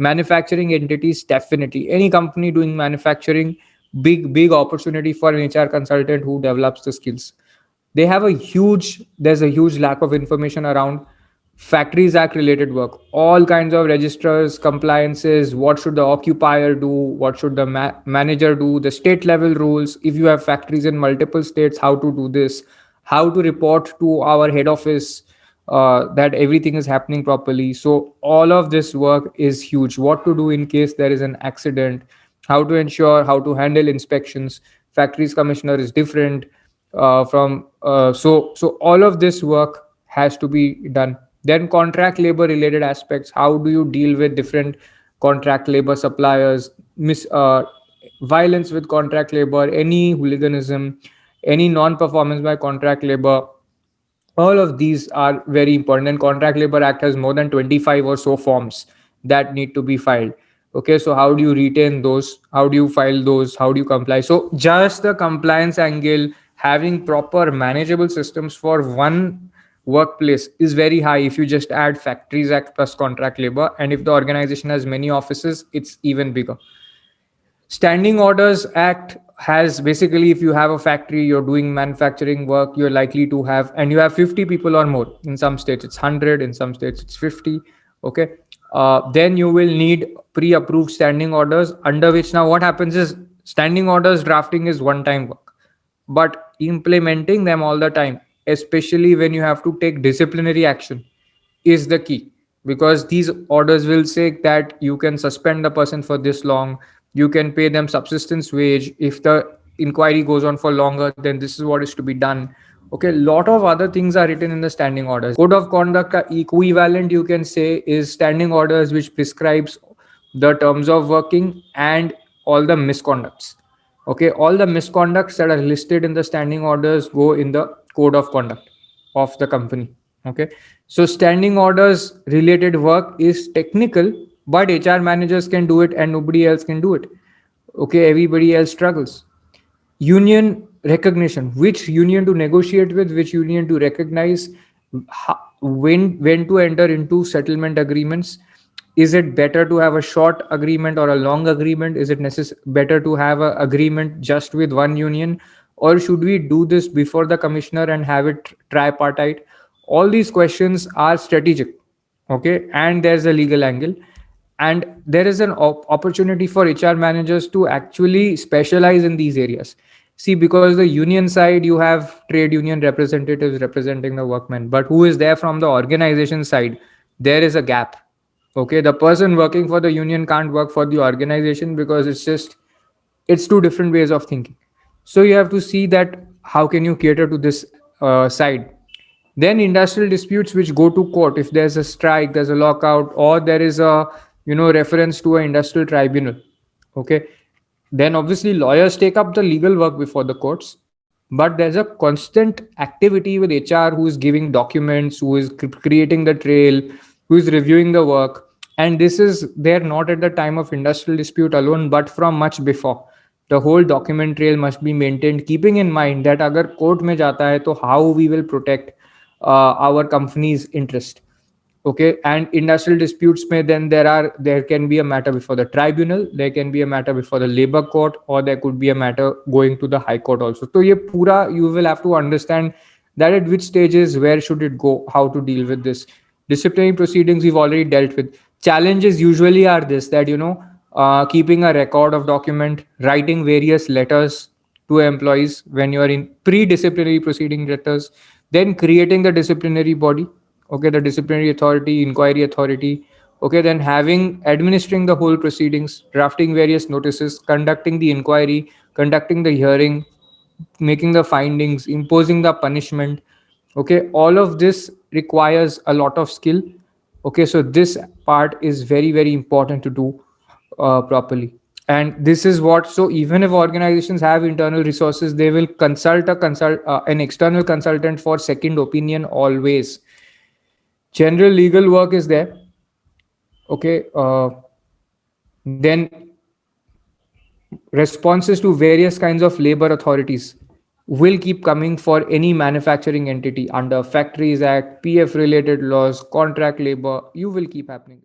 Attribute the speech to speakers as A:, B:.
A: Manufacturing entities, definitely any company doing manufacturing, big opportunity for an HR consultant who develops the skills. There's a huge lack of information around factories act related work, all kinds of registers, compliances, what should the occupier do, what should the manager do, the state level rules, if you have factories in multiple states, how to do this, how to report to our head office that everything is happening properly. So all of this work is huge. What to do in case there is an accident, how to ensure, how to handle inspections. Factories commissioner is different from so all of this work has to be done. Then contract labor related aspects, how do you deal with different contract labor suppliers, violence with contract labor, any hooliganism, any non performance by contract labor. All of these are very important, and contract labor act has more than 25 or so forms that need to be filed. Okay, so how do you retain those, how do you file those, how do you comply? So just the compliance angle, having proper manageable systems for one workplace is very high. If you just add factories act plus contract labor, and if the organization has many offices, it's even bigger. Standing orders act has basically, if you have a factory, you're doing manufacturing work, you're likely to have, and you have 50 people or more. In some states it's 100, in some states it's 50. Okay, then you will need pre-approved standing orders, under which, now what happens is, standing orders drafting is one time work, but implementing them all the time, especially when you have to take disciplinary action, is the key. Because these orders will say that you can suspend the person for this long, you can pay them subsistence wage, if the inquiry goes on for longer, then this is what is to be done. Okay, lot of other things are written in the standing orders. Code of conduct equivalent, you can say, is standing orders which prescribes the terms of working and all the misconducts. Okay, all the misconducts that are listed in the standing orders go in the code of conduct of the company. Okay, so standing orders related work is technical, but HR managers can do it and nobody else can do it. Okay, everybody else struggles. Union recognition, which union to negotiate with, which union to recognize, when to enter into settlement agreements. Is it better to have a short agreement or a long agreement? Is it better to have an agreement just with one union, or should we do this before the commissioner and have it tripartite? All these questions are strategic. Okay, and there's a legal angle, and there is an opportunity for HR managers to actually specialize in these areas. See, because the union side, you have trade union representatives representing the workmen, but who is there from the organization side? There is a gap. Okay, the person working for the union can't work for the organization, because it's two different ways of thinking. So you have to see that how can you cater to this side. Then industrial disputes which go to court, if there's a strike, there's a lockout, or there is a reference to an industrial tribunal. Okay, then obviously lawyers take up the legal work before the courts, but there's a constant activity with HR, who is giving documents, who is creating the trail, who is reviewing the work. And this is there not at the time of industrial dispute alone, but from much before. The whole document trail must be maintained, keeping in mind that agar court mein jata hai, to how we will protect our company's interest. Okay, and industrial disputes may, then there can be a matter before the tribunal, there can be a matter before the labor court, or there could be a matter going to the high court also. So ye pura you will have to understand that at which stages, where should it go, how to deal with this. Disciplinary proceedings we've already dealt with. Challenges usually are this, that keeping a record of document, writing various letters to employees when you are in pre-disciplinary proceeding letters, then creating the disciplinary body. Okay, the disciplinary authority, inquiry authority. Okay, then administering the whole proceedings, drafting various notices, conducting the inquiry, conducting the hearing, making the findings, imposing the punishment. Okay, all of this requires a lot of skill. Okay, so this part is very important to do properly. And this is what, so even if organizations have internal resources, they will consult an external consultant for second opinion always. General legal work is there. Okay, then responses to various kinds of labor authorities will keep coming for any manufacturing entity under Factories Act, PF related laws, contract labor. You will keep happening.